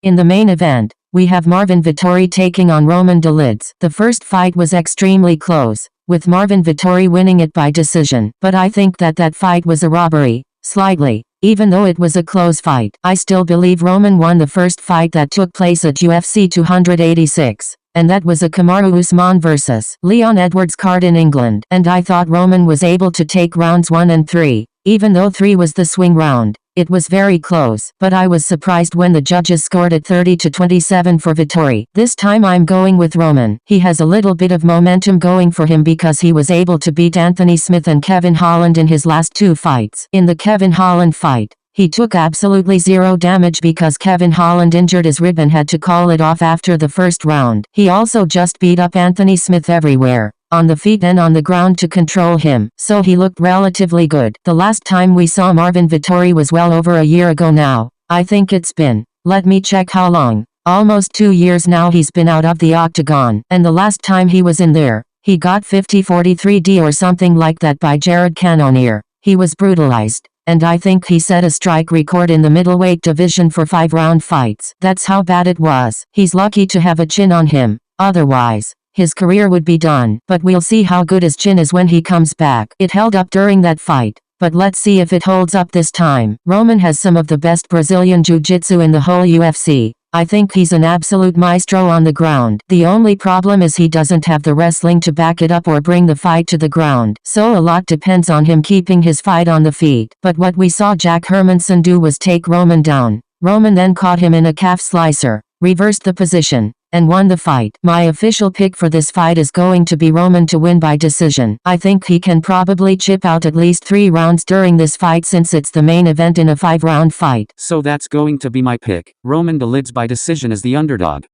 In the main event, we have Marvin Vettori taking on Roman Dolidze. The first fight was extremely close, with Marvin Vettori winning it by decision. But I think that fight was a robbery, slightly. Even though it was a close fight, I still believe Roman won the first fight that took place at UFC 286. And that was a Kamaru Usman vs. Leon Edwards card in England. And I thought Roman was able to take rounds 1 and 3. Even though 3 was the swing round, it was very close. But I was surprised when the judges scored it 30-27 for Vettori. This time I'm going with Roman. He has a little bit of momentum going for him because he was able to beat Anthony Smith and Kevin Holland in his last 2 fights. In the Kevin Holland fight, he took absolutely zero damage because Kevin Holland injured his rib and had to call it off after the first round. He also just beat up Anthony Smith everywhere, on the feet and on the ground to control him, so he looked relatively good. The last time we saw Marvin Vettori was well over a year ago now. I think it's been, let me check how long, almost 2 years now he's been out of the octagon, and the last time he was in there, he got 50-43 or something like that by Jared Cannonier. He was brutalized. And I think he set a strike record in the middleweight division for 5-round fights. That's how bad it was. He's lucky to have a chin on him. Otherwise, his career would be done. But we'll see how good his chin is when he comes back. It held up during that fight, but let's see if it holds up this time. Roman has some of the best Brazilian jiu-jitsu in the whole UFC. I think he's an absolute maestro on the ground. The only problem is he doesn't have the wrestling to back it up or bring the fight to the ground. So a lot depends on him keeping his fight on the feet. But what we saw Jack Hermansson do was take Roman down. Roman then caught him in a calf slicer, reversed the position, and won the fight. My official pick for this fight is going to be Roman to win by decision. I think he can probably chip out at least 3 rounds during this fight since it's the main event in a 5-round fight. So that's going to be my pick. Roman Dolidze by decision as the underdog.